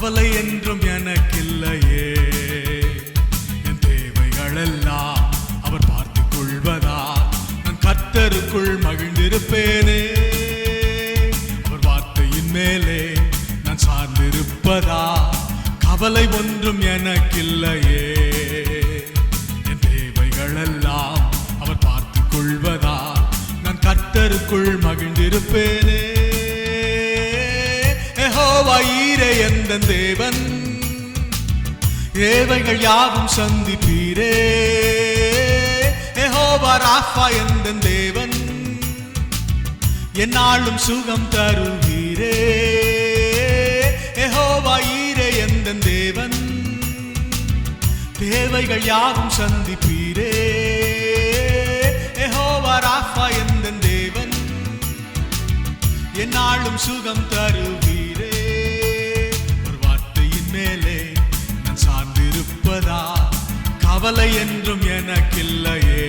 கவலை என்றும் எனக்கில்லையே. என் தேவைகளெல்லாம் அவர் பார்த்துக் கொள்வதால் நான் கர்த்தருக்குள் மகிழ்ந்திருப்பேனே. அவர் வார்த்தையின் மேலே நான் சார்ந்திருப்பதால் கவலை ஒன்றும் எனக்கில்லையே. என் தேவைகளெல்லாம் அவர் பார்த்துக் கொள்வதால் நான் கர்த்தருக்குள் மகிழ்ந்திருப்பேனே. யெகோவா ஈரே எந்தன் தேவன், தேவைகள் யாவும் சந்திப்பீரே. யெகோவா ராஃபா எந்தன் தேவன், என்னாலும் சுகம் தருவீரே. யெகோவா ஈரே எந்தன் தேவன், தேவைகள் யாவும் சந்திப்பீரே. யெகோவா ராஃபா எந்தன் தேவன், என்னாலும் சுகம் தருவீரே. ஒரு வார்த்தையின் மேலே நான் சார்ந்திருப்பதா கவலை என்றும் எனக்கில்லையே.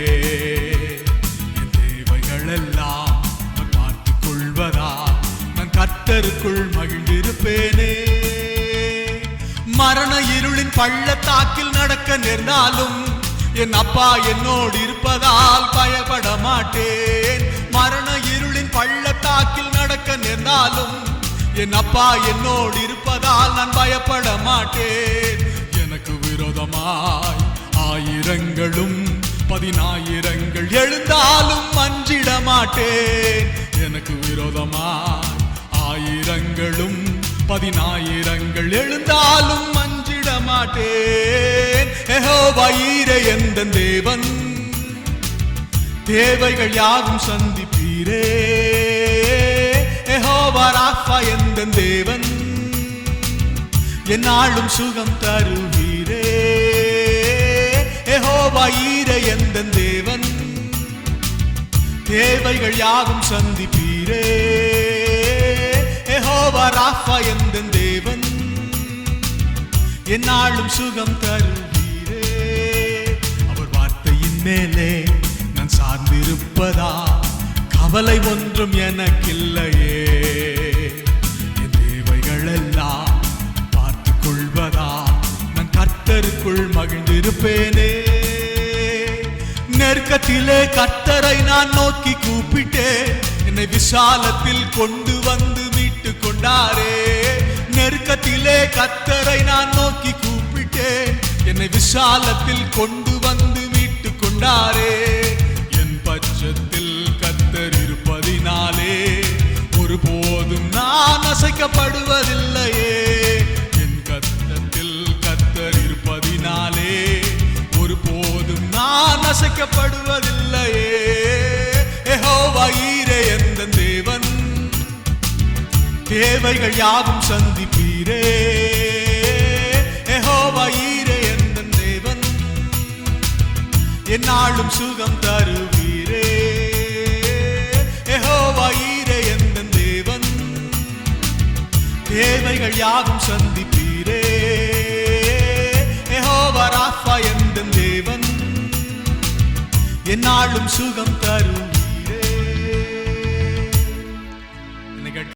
என் தேவைகளெல்லாம் நான் பார்த்துக் கொள்வதா நான் கர்த்தருக்குள் மகிழ்ந்திருப்பேனே. மரண இருளின் பள்ளத்தாக்கில் நடக்க நேர்ந்தாலும் என் அப்பா என்னோடு இருப்பதால் பயப்பட மாட்டேன். மரண இருளின் பள்ளத்தாக்கில் நடக்க நேர்ந்தாலும் என் அப்பா என்னோடு இருப்பதால் நான் பயப்பட மாட்டேன். எனக்கு விரோதமாய் ஆயிரங்களும் 10,000 எழுந்தாலும் அஞ்சிட மாட்டேன். எனக்கு விரோதமாய் ஆயிரங்களும் 10,000 எழுந்தாலும் அஞ்சிட மாட்டேன். யெகோவா ஈரே எந்தன் தேவன், தேவைகள் யாவும் சந்திப்பீரே. யெகோவா ராஃபா எந்தன் தேவன், என்னாலும் சுகம் தருவீரே. யெகோவா ஈரே எந்தன் தேவன், தேவைகள் யாவும் சந்திப்பீரே. யெகோவா ராஃபா எந்தன் தேவன், என்னாலும் சுகம் தருவீரே. அவர் வார்த்தையின் மேலே நான் சார்ந்திருப்பதா கவலை ஒன்றும் எனக்கில்லையே. என் தேவைகளெல்லாம் பார்த்துக் கொள்வதா நான் கர்த்தருக்குள் மகிழ்ந்திருப்பேனே. நெருக்கத்திலே கர்த்தரை நான் நோக்கி கூப்பிட்டேன், என்னை விசாலத்தில் கொண்டு வந்து மீட்டு கொண்டாரே. நெருக்கத்திலே கர்த்தரை நான் நோக்கி கூப்பிட்டேன், என்னை விசாலத்தில் கொண்டு வந்து மீட்டு கொண்டாரே. என் பட்சத்தில் கர்த்தர் இருப்பதினாலே ஒருபோதும் நான் அசைக்கப்படுவதில்லையே. என் கர்த்தத்தில் கர்த்தர் இருப்பதினாலே ஒருபோதும் நான் அசைக்கப்படுவதில்லையே. யெகோவா ஈரே எந்தன் தேவன், தேவைகள் யாவும் சந்திப்பீரே. யெகோவா ஈரே எந்தன் தேவன், என்னாலும் சுகம் தருவீரே. யெகோவா ஈரே எந்தன் தேவன், தேவைகள் யாவும் சந்திப்பீரே. யெகோவா ராஃபா எந்தன் தேவன், என்னாலும் சுகம் தருவீரே.